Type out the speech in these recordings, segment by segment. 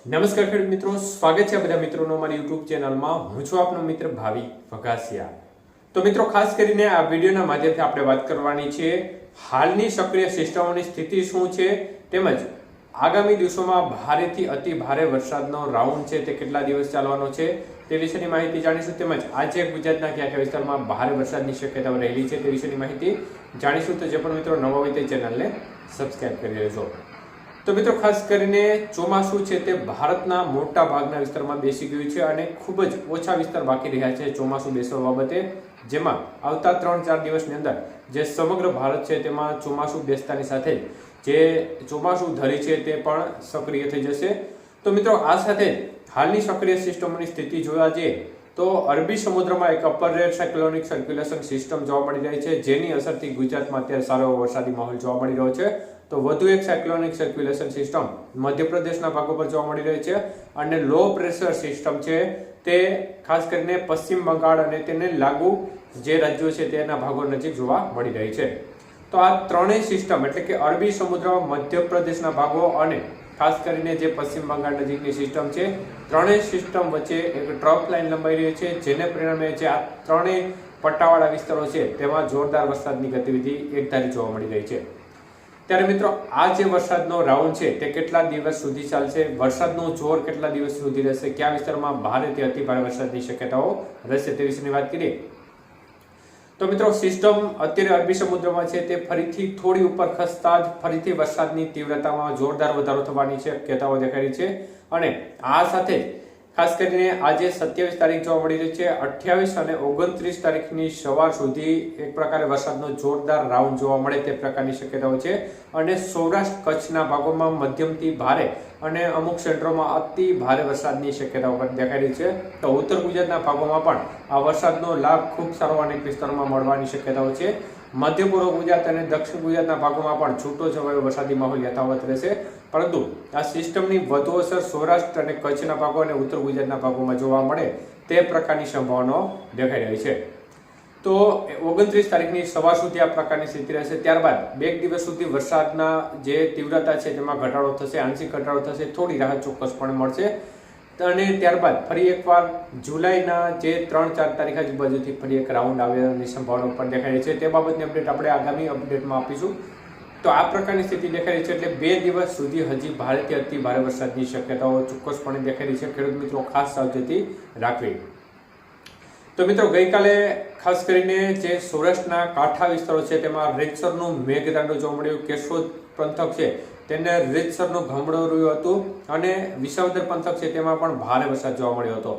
નમસ્કાર ખેડૂત મિત્રો, સ્વાગત છે બધા મિત્રોનો અમારી YouTube ચેનલમાં. હું છું આપનો મિત્ર ભાવિ વઘાસિયા. તો મિત્રો, ખાસ કરીને આ વિડીયોના માધ્યમથી આપણે વાત કરવાની છે હાલની સક્રિય સિસ્ટમોની સ્થિતિ શું છે, તેમજ આગામી દિવસોમાં ભારેથી અતિ ભારે વરસાદનો રાઉન્ડ છે તે કેટલા દિવસ ચાલવાનો છે તે વિશેની માહિતી જાણીશું. તેમજ આજે ગુજરાતના કયા કયા વિસ્તારમાં ભારે વરસાદની શક્યતાઓ રહેલી છે તે વિશેની માહિતી જાણીશું. તો જે પણ મિત્રો નવા હોય તે ચેનલને સબસ્ક્રાઇબ કરી લેજો. તો મિત્રો, ખાસ કરીને ચોમાસું છે તે ભારતના મોટા ભાગના વિસ્તારમાં બેસી ગયું છે અને ખૂબ જ ઓછા વિસ્તાર બાકી રહ્યા છે ચોમાસું બેસવા બાબતે, જેમાં આવતા 3-4 દિવસની અંદર જે સમગ્ર ભારત છે તેમાં ચોમાસું બેસતાની સાથે જે ચોમાસું ધરી છે તે પણ સક્રિય થઈ જશે. તો મિત્રો, આ સાથે હાલની સક્રિય સિસ્ટમોની સ્થિતિ જોવા જઈએ તો અરબી સમુદ્રમાં એક upper air cyclonic circulation system જોવા મળી રહી છે, જેની અસરથી ગુજરાતમાં અત્યારે સારો વરસાદી માહોલ જોવા મળી રહ્યો છે. તો વધુ એક સાયક્લોનિક સર્ક્યુલેશન સિસ્ટમ મધ્યપ્રદેશના ભાગો પર જોવા મળી રહી છે અને લો પ્રેશર સિસ્ટમ છે તે ખાસ કરીને પશ્ચિમ બંગાળ અને તેને લાગુ જે રાજ્યો છે તેના ભાગો નજીક જોવા મળી રહી છે. તો આ ત્રણેય સિસ્ટમ એટલે કે અરબી સમુદ્રમાં મધ્યપ્રદેશના ભાગો અને ખાસ કરીને જે પશ્ચિમ બંગાળ નજીકની સિસ્ટમ છે, ત્રણેય સિસ્ટમ વચ્ચે એક ટ્રફ લાઈન લંબાઈ રહી છે, જેને પરિણામે જે આ ત્રણેય પટ્ટાવાળા વિસ્તારો છે તેમાં જોરદાર વરસાદની ગતિવિધિ એકધારી જોવા મળી રહી છે. ત્યારે મિત્રો, આ જે વરસાદનો રાઉન્ડ છે તે કેટલા દિવસ સુધી ચાલશે, વરસાદનું જોર કેટલા દિવસ સુધી રહેશે, કયા વિસ્તારમાં ભારેથી અતિ ભારે વરસાદની શક્યતાઓ રહેશે તે વિશેની વાત કરીએ તો મિત્રો, સિસ્ટમ અત્યારે અરબી સમુદ્રમાં છે તે ફરીથી થોડી ઉપર ખસતા જ ફરીથી વરસાદની તીવ્રતામાં જોરદાર વધારો થવાની શક્યતાઓ દેખાઈ છે. અને આ સાથે ખાસ કરીને આજે 27 તારીખ જોવા મળી રહી છે. 28 અને 29 તારીખની સવાર સુધી એક પ્રકારે વરસાદનો જોરદાર રાઉન્ડ જોવા મળે તે પ્રકારની શક્યતાઓ છે. અને સૌરાષ્ટ્ર કચ્છના ભાગોમાં મધ્યમથી ભારે અને અમુક સેન્ટરોમાં અતિ ભારે વરસાદની શક્યતાઓ પણ દેખાઈ રહી છે. તો ઉત્તર ગુજરાતના ભાગોમાં પણ આ વરસાદનો લાભ ખૂબ સારો અનેક વિસ્તારોમાં મળવાની શક્યતાઓ છે. મધ્ય પૂર્વ ગુજરાત અને દક્ષિણ ગુજરાતના ભાગોમાં પણ છૂટો છવાયો વરસાદી માહોલ યથાવત રહેશે. પરંતુ આ સિસ્ટમની વધુ અસર સૌરાષ્ટ્ર અને કચ્છના ભાગો અને ઉત્તર ગુજરાતના ભાગોમાં જોવા મળે તે પ્રકારની સંભાવનાઓ દેખાઈ રહી છે. તો 29 તારીખની સવાર સુધી આ પ્રકારની સ્થિતિ રહેશે. ત્યારબાદ 2 દિવસ સુધી વરસાદના જે તીવ્રતા છે તેમાં ઘટાડો થશે, આંશિક ઘટાડો થશે, થોડી રાહત ચોક્કસપણે મળશે. અને ત્યારબાદ ફરી એકવાર જુલાઈના જે 3-4 તારીખ આજુબાજુથી ફરી એક રાઉન્ડ આવવાની સંભાવના પણ દેખાઈ રહી છે. તે બાબતની અપડેટ આપણે આગામી અપડેટમાં આપીશું. તો આ પ્રકારની સ્થિતિ દેખાઈ રહી છે એટલે 2 દિવસ સુધી હજી ભારેથી અતિ ભારે વરસાદની શક્યતાઓ ચોક્કસપણે દેખાઈ રહી છે. ખેડૂત મિત્રો, ખાસ સાવચેતી રાખવી. તો મિત્રો, ગઈકાલે ખાસ કરીને જે સૌરાષ્ટ્રના કાંઠા વિસ્તારો છે તેમાં રીતસરનું મેઘતાંડવ જોવા મળ્યું. કેશોદ પંથક છે તેને રીતસરનું ઘમરોળ્યું હતું અને વિસાવદર પંથક છે તેમાં પણ ભારે વરસાદ જોવા મળ્યો હતો.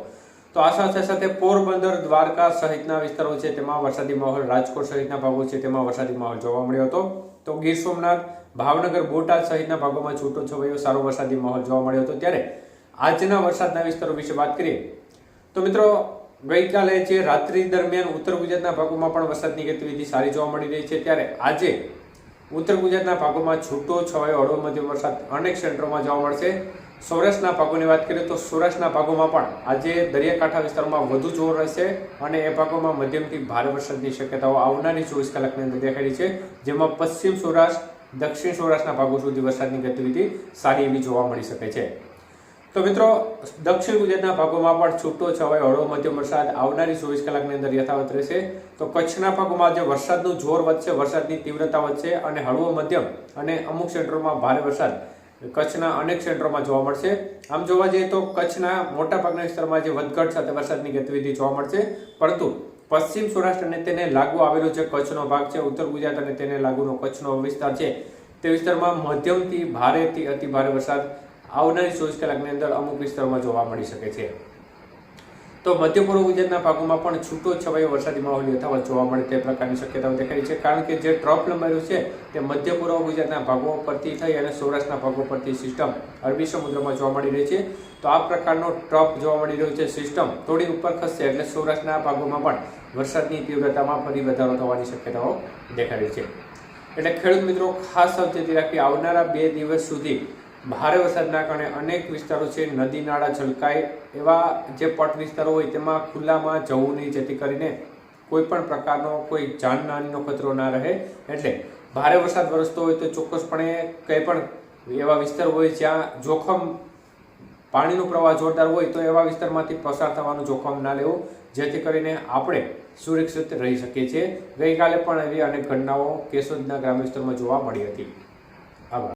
તો આ સાથે સાથે પોરબંદર, દ્વારકા સહિતના વિસ્તારો છે તેમાં વરસાદી માહોલ, રાજકોટ સહિતના ભાગો છે તેમાં વરસાદી માહોલ જોવા મળ્યો હતો. તો ગીર સોમનાથ, ભાવનગર, બોટાદ સહિતના ભાગોમાં છૂટો છવાયો સારો વરસાદી માહોલ જોવા મળ્યો હતો. ત્યારે આજના વરસાદના વિસ્તારો વિશે વાત કરીએ તો મિત્રો, ગઈકાલે જે રાત્રિ દરમિયાન ઉત્તર ગુજરાતના ભાગોમાં પણ વરસાદની ગતિવિધિ સારી જોવા મળી રહી છે. ત્યારે આજે ઉત્તર ગુજરાતના ભાગોમાં છૂટો છવાયો હળવો મધ્યમ વરસાદ અનેક સેન્ટરોમાં જોવા મળશે. સૌરાષ્ટ્રના ભાગોની વાત કરીએ તો સૌરાષ્ટ્રના ભાગોમાં પણ આજે દરિયાકાંઠા વિસ્તારોમાં વધુ જોર રહેશે અને એ ભાગોમાં મધ્યમથી ભારે વરસાદની શક્યતાઓ આવનારી 24 કલાકની અંદર દેખાઈ છે, જેમાં પશ્ચિમ સૌરાષ્ટ્ર, દક્ષિણ સૌરાષ્ટ્રના ભાગો સુધી વરસાદની ગતિવિધિ સારી એવી જોવા મળી શકે છે. તો મિત્રો, દક્ષિણ ગુજરાતના ભાગોમાં પણ છૂટો છવાયો હળવો મધ્યમ વરસાદ આવનારી 24 કલાકની અંદર યથાવત રહેશે. તો કચ્છના ભાગોમાં જે વરસાદનું જોર વધશે, વરસાદની તીવ્રતા વધશે અને હળવો મધ્યમ અને અમુક સેન્ટરોમાં ભારે વરસાદ કચ્છના અનેક સેન્ટરોમાં જોવા મળશે. આમ જોવા જઈએ તો કચ્છના મોટાભાગના વિસ્તારમાં જે વધઘટ સાથે વરસાદની ગતિવિધિ જોવા મળશે, પરંતુ પશ્ચિમ સૌરાષ્ટ્ર અને તેને લાગુ આવેલો જે કચ્છનો ભાગ છે, ઉત્તર ગુજરાત અને તેને લાગુનો કચ્છનો વિસ્તાર છે, તે વિસ્તારમાં મધ્યમથી ભારેથી અતિ ભારે વરસાદ આવનારી 24 કલાકની અંદર અમુક વિસ્તારોમાં જોવા મળી શકે છે. તો મધ્ય પૂર્વ ગુજરાતના ભાગોમાં પણ છૂટો છવાયો વરસાદી માહોલ યથાવત જોવા મળે તે પ્રકારની શક્યતાઓ દેખાઈ છે, કારણ કે જે ટ્રફ લંબાયું છે તે મધ્ય પૂર્વ ગુજરાતના ભાગો પરથી થઈ અને સૌરાષ્ટ્રના ભાગો પરથી સિસ્ટમ અરબી સમુદ્રમાં જોવા મળી રહી છે. તો આ પ્રકારનો ટ્રફ જોવા મળી રહ્યો છે. સિસ્ટમ થોડી ઉપર ખસશે એટલે સૌરાષ્ટ્રના ભાગોમાં પણ વરસાદની તીવ્રતામાં ફરી વધારો થવાની શક્યતાઓ દેખાઈ રહી છે. એટલે ખેડૂત મિત્રો, ખાસ સાવચેતી રાખવી. આવનારા 2 દિવસ સુધી ભારે વરસાદના કારણે અનેક વિસ્તારો છે નદી નાળા છલકાય એવા જે પટ વિસ્તારો હોય તેમાં ખુલ્લામાં જવું નહીં, જેથી કરીને કોઈ પણ પ્રકારનો કોઈ જાનહાનિનો ખતરો ના રહે. એટલે ભારે વરસાદ વરસતો હોય તો ચોક્કસપણે કંઈ પણ એવા વિસ્તાર હોય જ્યાં જોખમ પાણીનો પ્રવાહ જોરદાર હોય તો એવા વિસ્તારમાંથી પસાર થવાનું જોખમ ના લેવું, જેથી કરીને આપણે સુરક્ષિત રહી શકીએ છીએ. ગઈકાલે પણ એવી અનેક ઘટનાઓ કેશોદના ગ્રામ્ય વિસ્તારમાં જોવા મળી હતી.